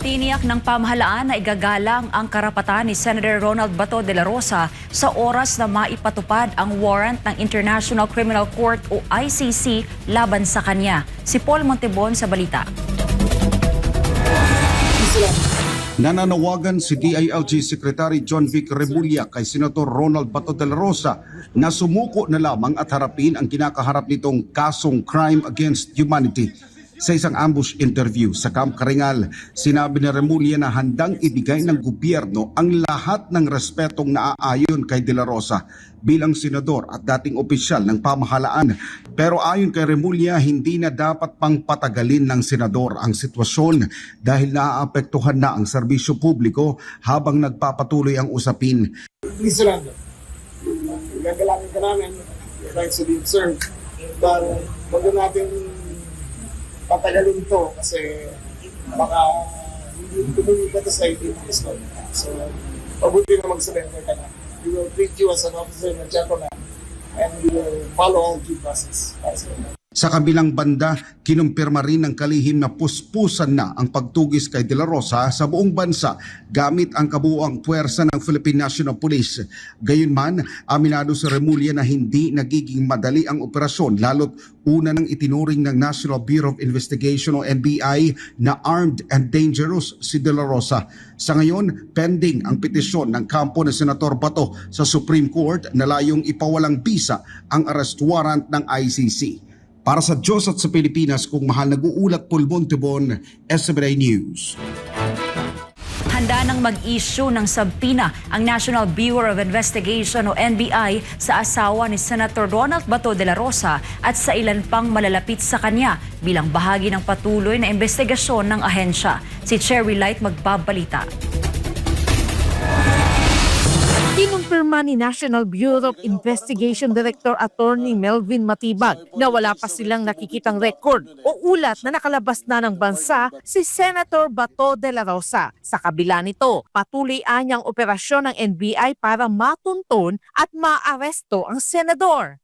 Tiniyak ng pamahalaan na igagalang ang karapatan ni Senator Ronald Bato de la Rosa sa oras na maipatupad ang warrant ng International Criminal Court o ICC laban sa kanya. Si Paul Montebon sa balita. Nananawagan si DILG Secretary John Vic Remulla kay Senator Ronald Bato de la Rosa na sumuko na lamang at harapin ang kinakaharap nitong kasong crime against humanity. Sa isang ambush interview sa Camp Karingal, sinabi ni Remulla na handang ibigay ng gobyerno ang lahat ng respetong naaayon kay De La Rosa bilang senador at dating opisyal ng pamahalaan. Pero ayon kay Remulla, hindi na dapat pang patagalin ng senador ang sitwasyon dahil naaapektuhan na ang serbisyo publiko habang nagpapatuloy ang usapin. Please surrender. Gagalangin ka namin, your rights to be observed. Dahil wag natin patagalin ito kasi baka hindi tumulipat sa ID ng gusto. So, mabuti na mag-surrender ka na. We will treat you as an officer and a gentleman and we will follow all due process. Sa kabilang banda, kinumpirma rin ng kalihim na puspusan na ang pagtugis kay De La Rosa sa buong bansa gamit ang kabuuang puwersa ng Philippine National Police. Gayunman, aminado si Remulla na hindi nagiging madali ang operasyon lalo't una nang itinuring ng National Bureau of Investigation o NBI na armed and dangerous si De La Rosa. Sa ngayon, pending ang petisyon ng kampo ni Senator Bato sa Supreme Court na layong ipawalang bisa ang arrest warrant ng ICC. Para sa Diyos at sa Pilipinas, kung mahal nag-uulat Paul Montebon, SMNI News. Handa nang mag-issue ng subpoena ang National Bureau of Investigation o NBI sa asawa ni Senator Ronald Bato de la Rosa at sa ilan pang malalapit sa kanya bilang bahagi ng patuloy na investigasyon ng ahensya. Si Cherry Light magbabalita. Kinumpirma ni National Bureau of Investigation Director Attorney Melvin Matibag na wala pa silang nakikitang record o ulat na nakalabas na ng bansa si Senator Bato de la Rosa. Sa kabila nito, patuloy anyang operasyon ng NBI para matunton at maaresto ang senador.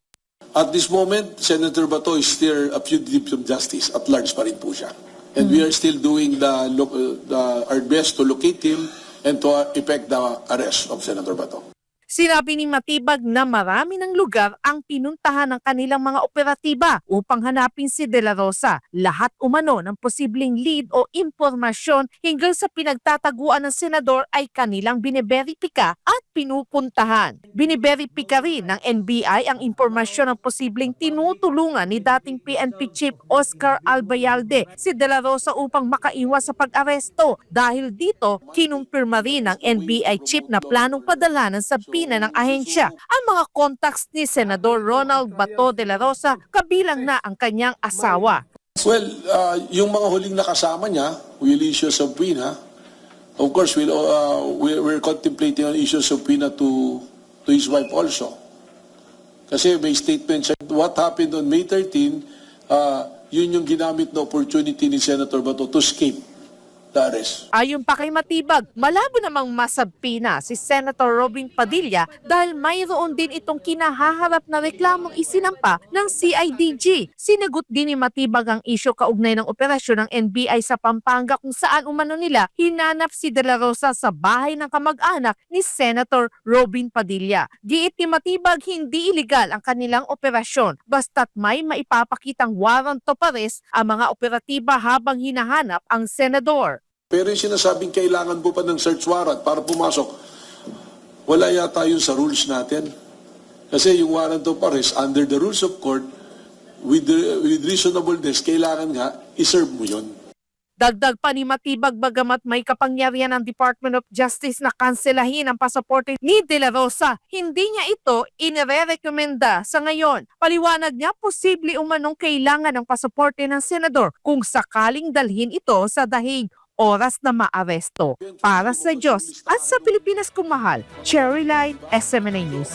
At this moment, Senator Bato is still a fugitive from justice. At large pa rin po siya. And we are still doing our best to locate him and to effect the arrest of Senator Bato. Sinabi ni Matibag na marami ng lugar ang pinuntahan ng kanilang mga operatiba upang hanapin si De La Rosa. Lahat umano ng posibleng lead o impormasyon hinggil sa pinagtataguan ng senador ay kanilang biniberipika at pinupuntahan. Biniberipika rin ng NBI ang impormasyon ng posibleng tinutulungan ni dating PNP Chief Oscar Albayalde si De La Rosa upang makaiwas sa pag-aresto. Dahil dito, kinumpirma rin ng NBI Chief na planong padala ng subpoena ng ahensya ang mga contacts ni Senador Ronald Bato de la Rosa kabilang na ang kanyang asawa. Well, yung mga huling nakasama niya, we'll issue a subpoena. Of course, we're contemplating on issue subpoena to his wife also. Kasi may statement siya, what happened on May 13, yun yung ginamit na opportunity ni Senator Bato to escape the arrest. Ayon pa kay Matibag, malabo namang masabpina si Senator Robin Padilla dahil mayroon din itong kinahaharap na reklamong isinampa ng CIDG. Sinagot din ni Matibag ang isyu kaugnay ng operasyon ng NBI sa Pampanga kung saan umano nila hinanap si De La Rosa sa bahay ng kamag-anak ni Senator Robin Padilla. Giit ni Matibag, hindi iligal ang kanilang operasyon basta't may maipapakitang warrant of arrest ang mga operatiba habang hinahanap ang senador. Pero yung sinasabing kailangan po pa ng search warrant para pumasok, wala yata yun sa rules natin. Kasi yung warrant of arrest under the rules of court, with reasonableness, kailangan nga iserve mo yun. Dagdag pa ni Matibag, bagamat may kapangyarihan ng Department of Justice na kanselahin ang pasaporte ni De La Rosa, hindi niya ito inirerekomenda sa ngayon. Paliwanag niya, posible umanong kailangan ng pasaporte ng senador kung sakaling dalhin ito sa dahig oras na maaresto. Para sa Diyos at sa Pilipinas kung mahal, Cherry Light, SMNI News.